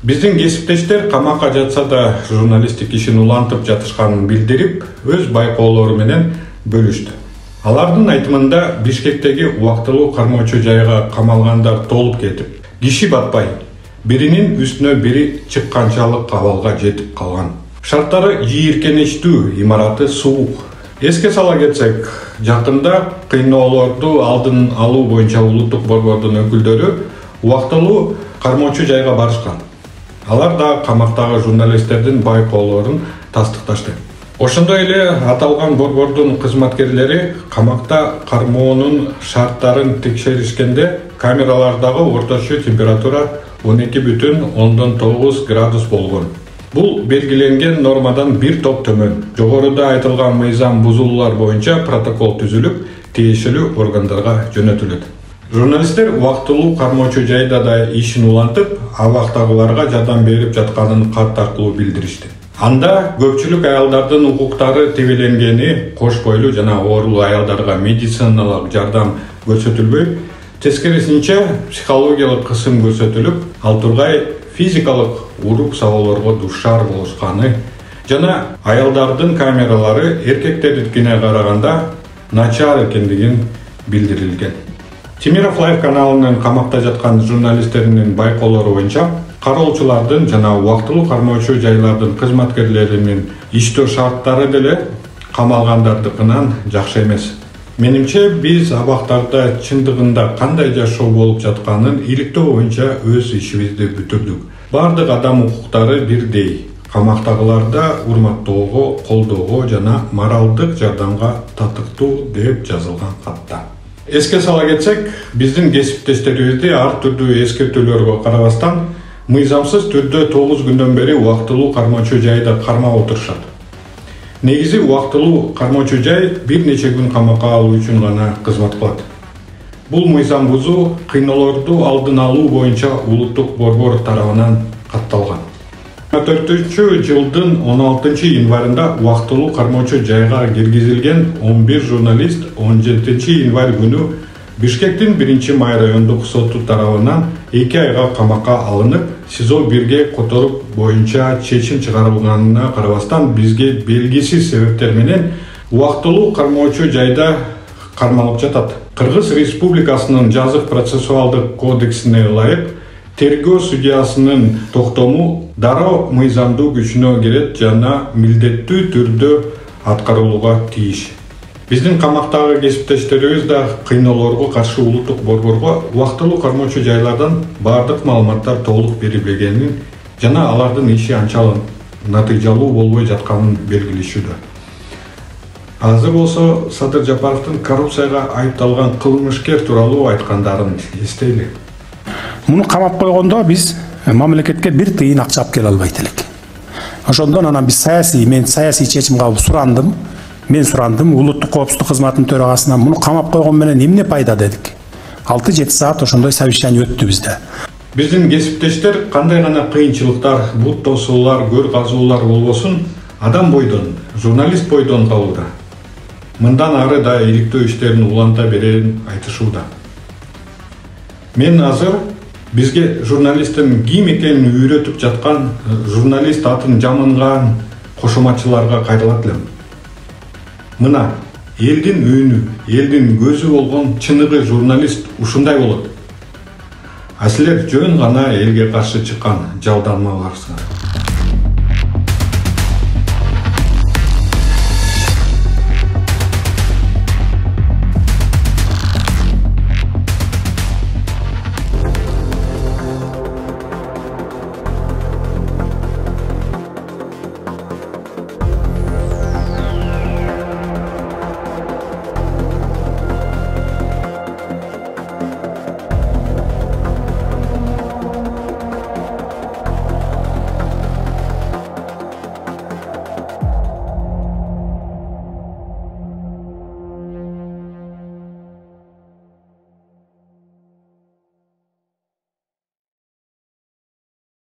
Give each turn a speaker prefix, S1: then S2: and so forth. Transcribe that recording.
S1: Биздин кесиптештер камакка жатса да журналисттик ишин улантып жатышканын билдирип, өз байкоолору менен бөлүштү. Алардын айтымында Бишкектеги убактылуу кармоочу жайга камалгандар толуп кетип, киши батпай, биринин үстүнө бири чыкканчалык абалга жетип калган. Шарттары жийиркеничтүү, имараты суук. Эске сала кетсек, жакында кыйноолорду алдын алуу боюнча улуттук борбордун өкүлдөрү убактылуу кармоочу жайга барышкан. Алар да камактагы журналисттердин байкоолорун тастыкташты. Ошондой эле аталган борбордун кызматкерлери камакта кармоонун шарттарын текшеришкенде камералардагы орточо температура 12,9 градус болгон. Бул белгиленген нормадан бир топ төмөн. Жогоруда айтылган мыйзам бузулуулар боюнча протокол түзүлүп, тиешелүү органдарга жөнөтүлөт. Журналисттер убактылуу кармоочу жайда да ишин улантып, абактагыларга жардам берип жатканын кат аркылуу билдиришти. Анда көпчүлүк аялдардын укуктары тебеленгени, кош бойлуу жана оорулуу аялдарга медициналык жардам көрсөтүлбөй, тескерисинче психологиялык кысым көрсөтүлүп, ал тургай физикалык урук сабоолорго дуушар болушканы жана аялдардын камералары эркектердикине караганда начар экендигин билдирилген. Темиров Лайв каналынын камакта жаткан журналисттеринин байкоолору боюнча кароочулардын жана убактылуу кармоочу жайлардын кызматкерлеринин иштөө шарттары деле камалгандардыкынан жакшы эмес. Менимче биз абактарда чындыгында кандай жашоо болуп жатканын иликтөө боюнча өз ишибизди бүтүрдүк. Бардык адам укуктары бирдей. Камактагыларда урматтоого, колдоого жана моралдык жардамга татыктуу деп жазылган катта. Эске сала кетсек, биздин кесиптештерибизди ар түрдүү эскертүүлөргө карабастан мыйзамсыз түрдө 9 күндөн бери убактылуу кармоочу жайда кармап отурушат. Негизи убактылуу кармоочу жай бир нече күн камакка алуу үчүн гана кызмат кылат. Бул мыйзам бузуу кыйноолорду алдын алуу боюнча улуттук борбор тарабынан катталган. 2024-жылдын 16 январында убактылуу кармоочу жайга киргизилген 11 журналист 17 январь күнү Бишкектин 1 райондук соту тарабынан 2 айга камакка алынып, СИЗО 1-ге которуп боюнча чечим чыгарылганына карабастан бизге белгисиз себептер менен убактылуу кармоочу жайда кармалып жатат. Кыргыз Республикасынын жазык процессуалдык кодексине ылайык тергөө судьясынын токтому дароо мыйзамдуу күчүнө кирет жана милдеттүү түрдө аткарылууга тийиш. Биздин камактагы кесиптештерибиз да кыйноолорго каршы улуттук борборго убактылуу кармоочу жайлардан бардык маалыматтар толук берилбегенин жана алардын иши анчалык натыйжалуу болбой жатканын белгилешүүдө. Азыр болсо Садыр Жапаровдун коррупцияга айыпталган кылмышкер тууралуу айткандарын эстейли.
S2: Муну камап койгондо биз мамлекетке бир тыйын акча алып келе албайт элек. Ошондон анан биз мен саясий чечим кабыл сурандым. Мен сурандым улуттук коопсуздук кызматынын төрагасынан муну камап койгон менен эмне пайда дедик. 6-7 саат ошондой совещание өттү бизде.
S1: Биздин кесиптештер кандай гана кыйынчылыктар, бут тосуулар, көр казуулар болбосун, адам бойдон, журналист бойдон калууда. Мындан ары да иликтөө иштерин уланта берерин айтышууда. Мен азыр бизге журналисттин ким экенин үйрөтүп жаткан, журналист атын жамынган кошоматчыларга кайрылат элем. Мына элдин үйүнү, элдин көзү болгон чыныгы журналист ушундай болот. А силер жөн гана элге каршы чыккан жалданмаларсыңар.